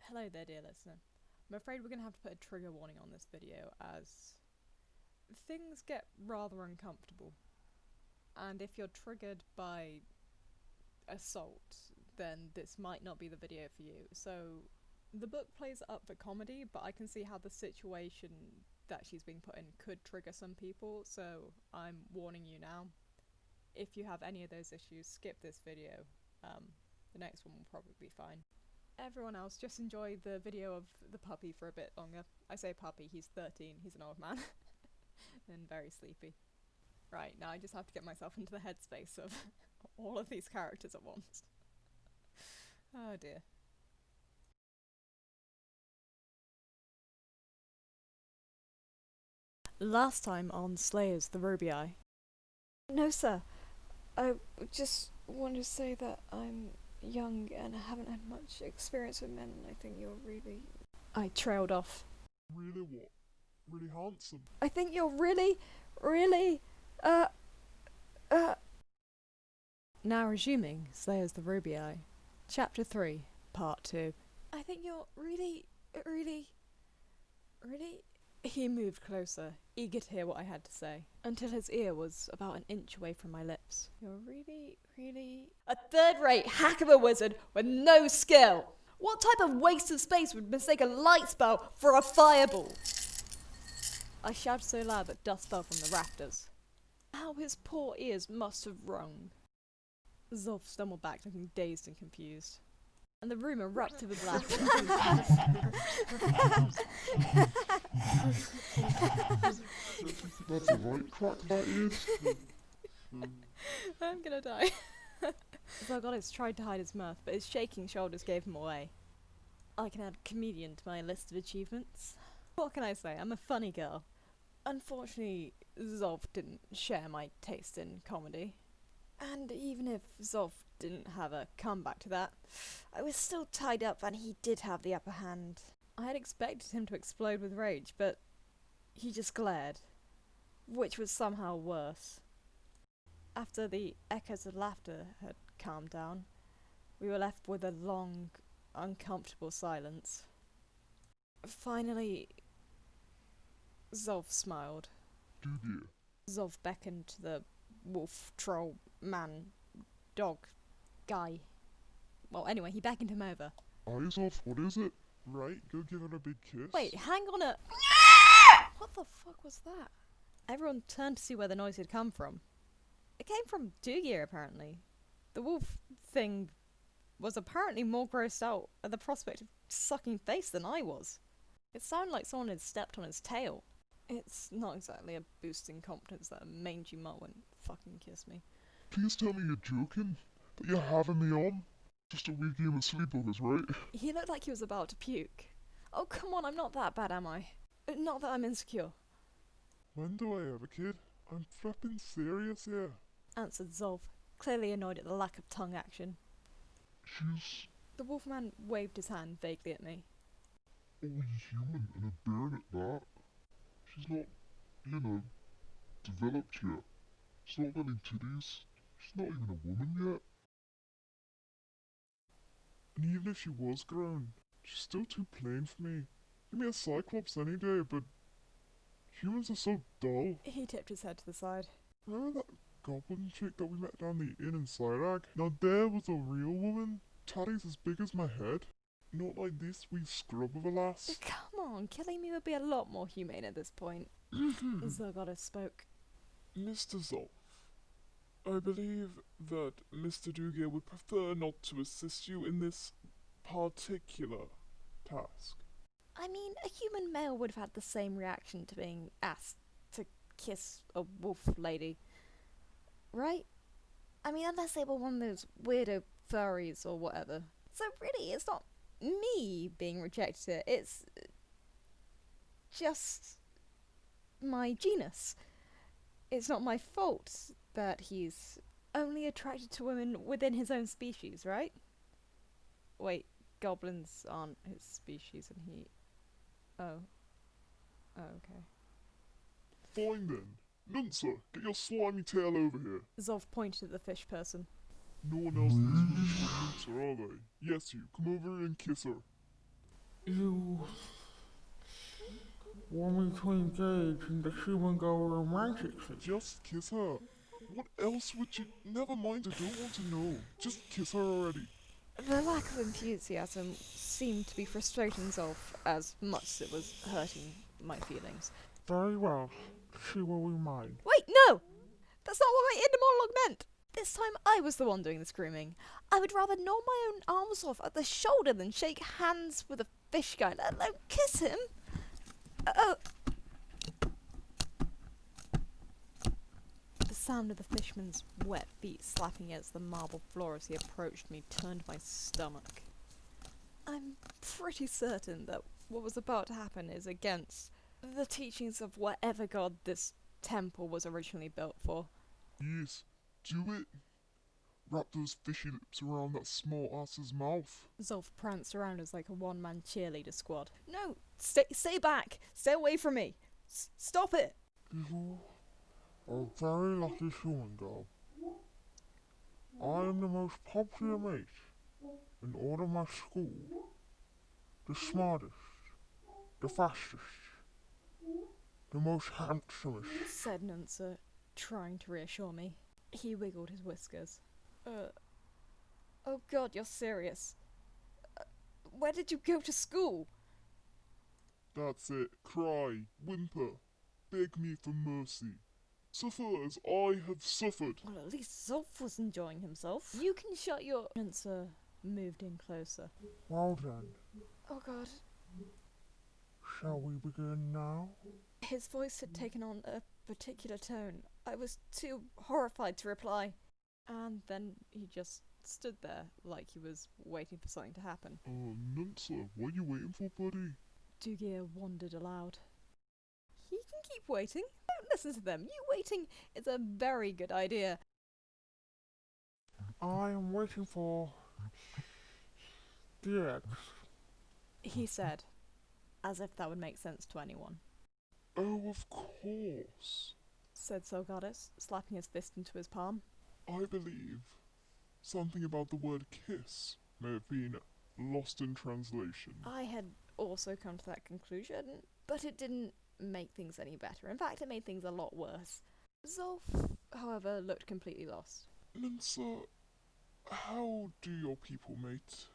Hello there, dear listener. I'm afraid we're going to have to put a trigger warning on this video as things get rather uncomfortable. And if you're triggered by assault, then this might not be the video for you. So the book plays up for comedy, but I can see how the situation that she's being put in could trigger some people, so I'm warning you now. If you have any of those issues, skip this video. The next one will probably be fine. Everyone else, just enjoy the video of the puppy for a bit longer. I say puppy, he's 13, he's an old man. And very sleepy. Right, now I just have to get myself into the headspace of all of these characters at once. Oh dear. Last time on Slayers the Ruby Eye. No, sir. I just want to say that I'm young and I haven't had much experience with men, and I think you're really... I trailed off. Really what? Really handsome? I think you're really, Now resuming Slayers the Ruby Eye, Chapter 3, Part 2. I think you're really... He moved closer, eager to hear what I had to say, until his ear was about an inch away from my lips. You're really... A third-rate hack of a wizard with no skill! What type of waste of space would mistake a light spell for a fireball? I shouted so loud that dust fell from the rafters. How his poor ears must have rung. Zolf stumbled back, looking dazed and confused. And the room erupted with laughter. That's alright, crack that is. I'm gonna die. Zargonis tried to hide his mirth, but his shaking shoulders gave him away. I can add comedian to my list of achievements. What can I say? I'm a funny girl. Unfortunately, Zolf didn't share my taste in comedy. And even if Zolf didn't have a comeback to that, I was still tied up and he did have the upper hand. I had expected him to explode with rage, but he just glared, which was somehow worse. After the echoes of laughter had calmed down, we were left with a long, uncomfortable silence. Finally, Zolf smiled. Dugia. Zolf beckoned to the wolf, troll, man, dog, guy. Well, anyway, he beckoned him over. Eyes off, what is it? Right, go give it a big kiss. Wait, hang on a... What the fuck was that? Everyone turned to see where the noise had come from. It came from Dugia, apparently. The wolf thing was apparently more grossed out at the prospect of sucking face than I was. It sounded like someone had stepped on his tail. It's not exactly a boost in confidence that a mangy mutt won't fucking kiss me. Please tell me you're joking? That you're having me on? Just a wee game of sleepovers, right? He looked like he was about to puke. Oh, come on, I'm not that bad, am I? Not that I'm insecure, When do I ever, kid? I'm flipping serious here. answered Zolf, clearly annoyed at the lack of tongue action. She's The wolfman waved his hand vaguely at me. only human and a bairn at that. She's not, developed yet. She's not got any titties. She's not even a woman yet. And even if she was grown, she's still too plain for me. Give me a cyclops any day, but humans are so dull. He tipped his head to the side. Remember that goblin chick that we met down the inn in Cyrag? Now there was a real woman. Tatties as big as my head. Not like this wee scrub of a lass. Come on, killing me would be a lot more humane at this point. Zargonis spoke. Mr. Zolf, I believe that Mr. Dugia would prefer not to assist you in this particular task. I mean, a human male would have had the same reaction to being asked to kiss a wolf lady. Right? I mean, unless they were one of those weirdo furries or whatever. So really, it's not me being rejected, it's just my genus. It's not my fault that he's only attracted to women within his own species, right? Wait, goblins aren't his species and he... Oh. Oh, okay. Fine then. Nunsa, get your slimy tail over here. Zolf pointed at the fish person. No one else in this room is Nunsa, are they? Yes, you. Come over here and kiss her. You want me to engage in the human girl romantic thing? Just kiss her. What else would you... Never mind, I don't want to know. Just kiss her already. The lack of enthusiasm seemed to be frustrating Zolf as much as it was hurting my feelings. Very well. She will be mine. Wait, no! That's not what my inner monologue meant! This time I was the one doing the screaming. I would rather gnaw my own arms off at the shoulder than shake hands with a fish guy, let alone kiss him. The sound of the fishman's wet feet slapping against the marble floor as he approached me turned my stomach. I'm pretty certain that what was about to happen is against the teachings of whatever god this temple was originally built for. Yes, do it. Wrap those fishy lips around that small ass's mouth. Zolf pranced around as like a one-man cheerleader squad. No, stay back! Stay away from me! Stop it! You are a very lucky human girl. I am the most popular mate in all of my school. The smartest, the fastest, the most handsomest. Said Nunsa, trying to reassure me. He wiggled his whiskers. Oh god, you're serious. Where did you go to school? That's it. Cry, whimper, beg me for mercy. Suffer as I have suffered. Well, at least Zolf was enjoying himself. You can shut your... Nunsa moved in closer. Well then, Oh god. shall we begin now? His voice had taken on a particular tone. I was too horrified to reply. And then he just stood there like he was waiting for something to happen. Nunsa, what are you waiting for, buddy? Dugir wondered aloud. He can keep waiting. Don't listen to them. You waiting is a very good idea. I am waiting for the eggs. He said, as if that would make sense to anyone. Oh, of course. Said Zelgadis, slapping his fist into his palm. I believe something about the word kiss may have been lost in translation. I had also come to that conclusion, but it didn't make things any better. In fact, it made things a lot worse. Zolf, however, looked completely lost. Nunsa, how do your people mate?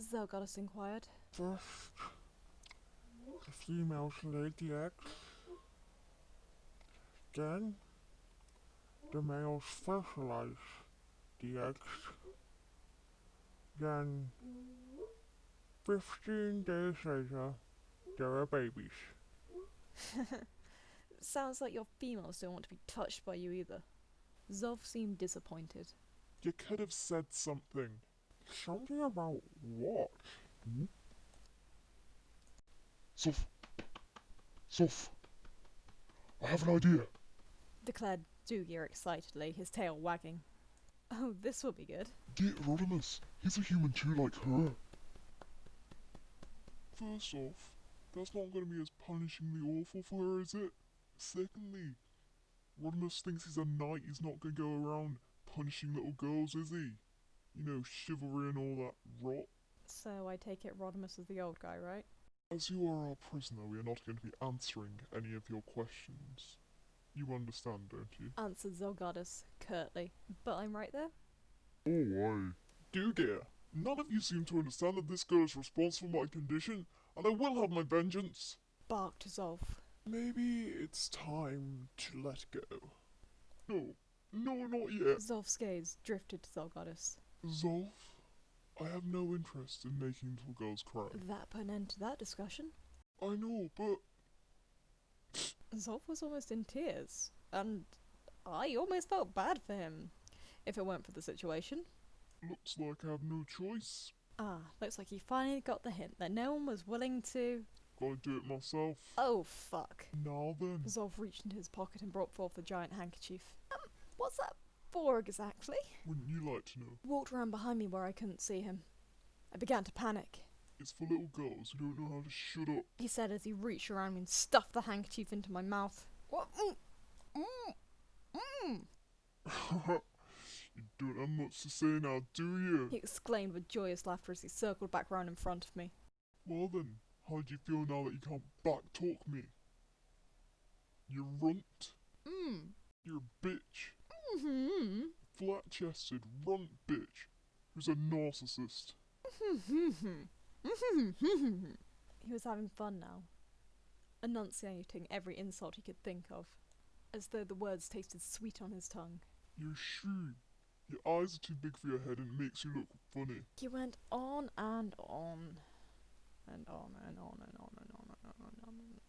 Zelgadis inquired. First, the females lay the eggs. Then, the males fertilize the eggs. Then, 15 days later, there are babies. Sounds like your females don't want to be touched by you either. Zolf seemed disappointed. You could have said something. Something about what? Soph, I have an idea. Declared Dugir excitedly, his tail wagging. Oh, this will be good. Get Rodimus. He's a human too, like her. First off, that's not going to be as punishingly awful for her, is it? Secondly, Rodimus thinks he's a knight. He's not going to go around punishing little girls, is he? You know, chivalry and all that rot. So I take it Rodimus is the old guy, right? As you are our prisoner, we are not going to be answering any of your questions. You understand, don't you? Answered Zelgadis curtly. But I'm right there? Oh, aye. Dugir, none of you seem to understand that this girl is responsible for my condition, and I will have my vengeance. Barked Zolf. Maybe it's time to let go. No, not yet. Zolf's gaze drifted to Zelgadis. Zolf, I have no interest in making little girls cry. That put an end to that discussion. I know, but Zolf was almost in tears, and I almost felt bad for him, if it weren't for the situation. looks like I have no choice. Looks like he finally got the hint that no one was willing to... Gotta do it myself. Oh, fuck. Now then. Zolf reached into his pocket and brought forth a giant handkerchief. What's that for exactly? Wouldn't you like to know? Walked around behind me where I couldn't see him. I began to panic. It's for little girls who don't know how to shut up. He said as he reached around me and stuffed the handkerchief into my mouth. What? You don't have much to say now, do you? He exclaimed with joyous laughter as he circled back round in front of me. Well then, how do you feel now that you can't backtalk me? You runt. You're a bitch. Flat-chested runt bitch who's a narcissist. He was having fun now, enunciating every insult he could think of, as though the words tasted sweet on his tongue. You're shrewd. Your eyes are too big for your head and it makes you look funny. He went on and on, and on and on and on and on and on and on.